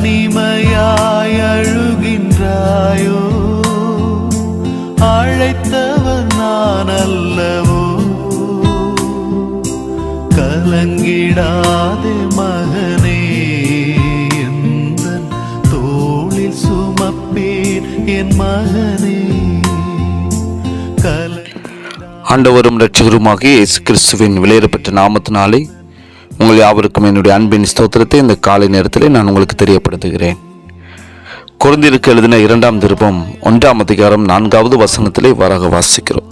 தனிமையாய் அழுகின்றாயோ? அழைத்தவன் நான் அல்லவோ? கலங்கிடாதே மகனே, எந்தன் தோளில் சுமப்பேன் என் மகனே. ஆண்டவரும் இரட்சகருமாகிய இயேசு கிறிஸ்துவின் விலையேறப்பெற்ற நாமத்தினாலே உங்கள் யாவருக்கும் என்னுடைய அன்பின் ஸ்தோத்திரத்தை இந்த காலை நேரத்தில் நான் உங்களுக்கு தெரியப்படுத்துகிறேன். கொரிந்தியருக்கு எழுதின 2ஆம் திருப்பம் 1ஆம் அதிகாரம் 4வது வசனத்திலே வராக வாசிக்கிறோம்.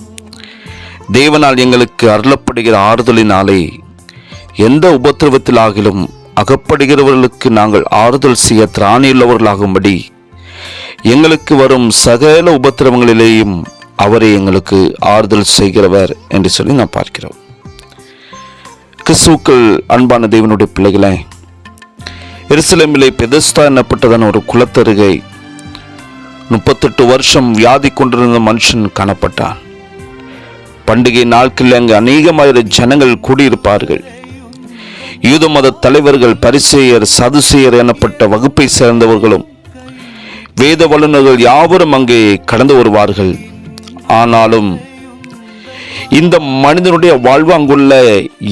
தேவனால் எங்களுக்கு அருளப்படுகிற ஆறுதலினாலே எந்த உபத்திரவத்திலாகிலும் அகப்படுகிறவர்களுக்கு நாங்கள் ஆறுதல் செய்ய திராணியுள்ளவர்களாகும்படி எங்களுக்கு வரும் சகல உபத்திரவங்களிலேயும் அவரே எங்களுக்கு ஆறுதல் செய்கிறவர் என்று சொல்லி நாம் பார்க்கிறோம். கிறிஸ்துவுக்குள் அன்பான தேவனுடைய பிள்ளைகளை, எருசலேமிலே பெதஸ்தா என்னப்பட்டதான ஒரு குளத்தருகே 38 வருஷம் வியாதி கொண்டிருந்த மனுஷன் காணப்பட்டான். பண்டிகை நாட்களில் அங்கு அநேகமாயிரம் ஜனங்கள் கூடியிருப்பார்கள். யூத மத தலைவர்கள், பரிசேயர், சதுசேயர் எனப்பட்ட வகுப்பை சேர்ந்தவர்களும் வேத வல்லுநர்கள் யாவரும் அங்கே கடந்து வருவார்கள். ஆனாலும் இந்த மனிதனுடைய வாழ்வு அங்குள்ள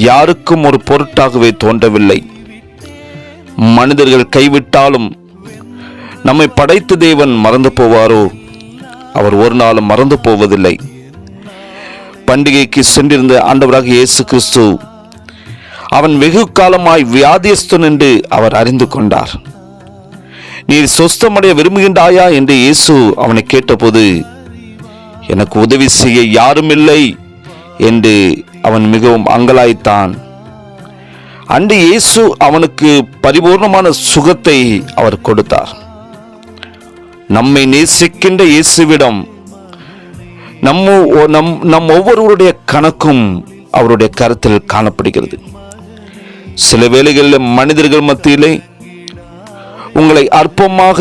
யாருக்கும் ஒரு பொருட்டாகவே தோன்றவில்லை. மனிதர்கள் கைவிட்டாலும் நம்மை படைத்த தேவன் மறந்து போவாரோ? அவர் ஒரு நாளும் மறந்து போவதில்லை. பண்டிகைக்கு சென்றிருந்த ஆண்டவராக இயேசு கிறிஸ்து அவன் வெகு காலமாய் வியாதியஸ்தன் என்று அவர் அறிந்து கொண்டார். நீர் சொஸ்தமடைய விரும்புகின்றாயா என்று இயேசு அவனை கேட்டபோது, எனக்கு உதவி செய்ய யாரும் இல்லை என்று அவன் மிகவும் அங்கலாய்த்தான். அன்று இயேசு அவனுக்கு பரிபூர்ணமான சுகத்தை அவர் கொடுத்தார். நம்மை நேசிக்கின்ற இயேசுவிடம் நம் ஒவ்வொருவருடைய கணக்கும் அவருடைய கருத்தில் காணப்படுகிறது. சில வேளைகளில் மனிதர்கள் மத்தியிலே உங்களை அற்பமாக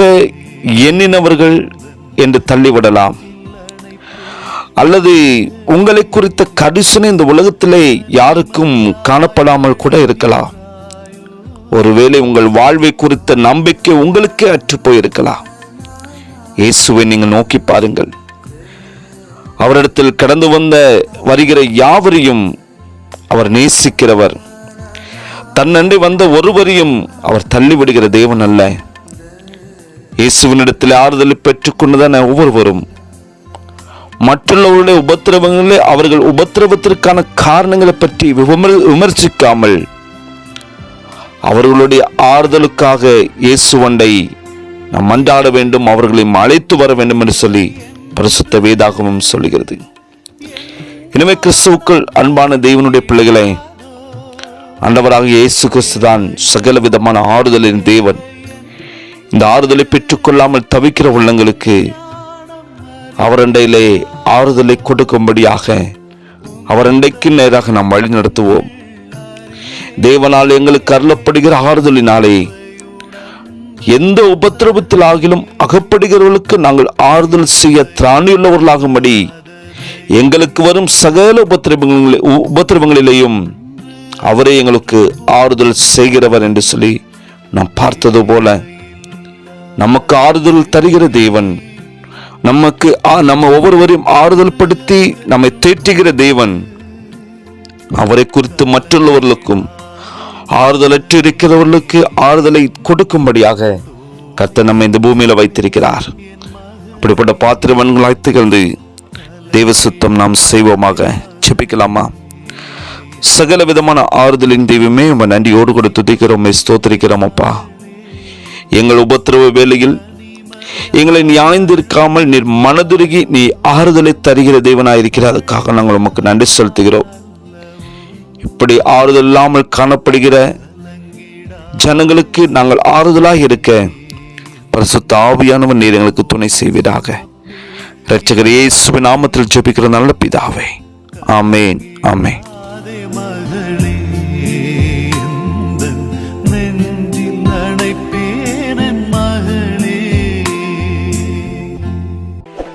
எண்ணினவர்கள் என்று தள்ளிவிடலாம், அல்லது உங்களை குறித்த கரிசனை இந்த உலகத்திலே யாருக்கும் காணப்படாமல் கூட இருக்கலாம். ஒருவேளை உங்கள் வாழ்வை குறித்த நம்பிக்கை உங்களுக்கே அற்று போயிருக்கலாம். இயேசுவை நீங்கள் நோக்கி பாருங்கள். அவரிடத்தில் கடந்து வருகிற யாவரையும் அவர் நேசிக்கிறவர். தன்னன்றி வந்த ஒருவரையும் அவர் தள்ளிவிடுகிற தேவன் அல்ல. இயேசுவினிடத்தில் ஆறுதலை பெற்றுக்கொண்டுதான் ஒவ்வொருவரும் மற்றவர்களுடைய உபத்திரவங்களே அவர்கள் உபத்திரவத்திற்கான காரணங்களை பற்றி விமர்சிக்காமல் அவர்களுடைய ஆறுதலுக்காக இயேசுவண்டை நாம் மன்றாட வேண்டும், அவர்களை அழைத்து வர வேண்டும் என்று சொல்லி பரிசுத்த வேதாகமம் சொல்லுகிறது. எனவே கிறிஸ்துவுக்குள் அன்பான தேவனுடைய பிள்ளைகளை, ஆண்டவராக இயேசு கிறிஸ்து தான் சகல விதமான ஆறுதலின் தேவன். இந்த ஆறுதலை பெற்றுக்கொள்ளாமல் தவிக்கிற உள்ளங்களுக்கு அவரண்டையிலே ஆறுதலை கொடுக்கும்படியாக அவரண்டைக்கு நேராக நாம் வழி நடத்துவோம். தேவனால் எங்களுக்கு அருளப்படுகிற ஆறுதலினாலே எந்த உபத்திரவத்தில் ஆகிலும் அகப்படுகிறவர்களுக்கு நாங்கள் ஆறுதல் செய்ய திராணியுள்ளவர்களாகும்படி எங்களுக்கு வரும் சகல உபத்திரவங்களிலேயும் அவரே எங்களுக்கு ஆறுதல் செய்கிறவர் என்று சொல்லி நாம் பார்த்தது போல, நமக்கு ஆறுதல் தருகிற தேவன், நம்ம ஒவ்வொருவரையும் ஆறுதல் படுத்தி நம்மை தேற்றுகிற தேவன், அவரை குறித்து மற்றவர்களுக்கும் ஆறுதலற்று இருக்கிறவர்களுக்கு ஆறுதலை கொடுக்கும்படியாக கர்த்தர் நம்மை இந்த பூமியில வைத்திருக்கிறார். அப்படிப்பட்ட பாத்திரவன்களாய் திகழ்ந்து தேவ சுத்தம் நாம் செய்வோமாக. ஜெபிக்கலாமா? சகல விதமான ஆறுதலின் தெய்வமே, உங்க நன்றியோடு கூட துதிக்கிறோம், ஸ்தோத்திரிக்கிறோம். அப்பா, எங்கள் உபத்திரவ வேளையில் எங்களை நியாய்ந்திருக்காமல் நீர் மனதுருகி நீ ஆறுதலை தருகிற தேவனாயிருக்கிற, அதுக்காக நாங்கள் உமக்கு நன்றி செலுத்துகிறோம். இப்படி ஆறுதல் இல்லாமல் காணப்படுகிற ஜனங்களுக்கு நாங்கள் ஆறுதலாக இருக்க பரிசுத்த ஆவியானவர் நீர் எங்களுக்கு துணை செய்வீராக. இரட்சகர் இயேசுவின் நாமத்தில் ஜெபிக்கிற நல்ல பிதாவே, ஆமேன், ஆமேன்.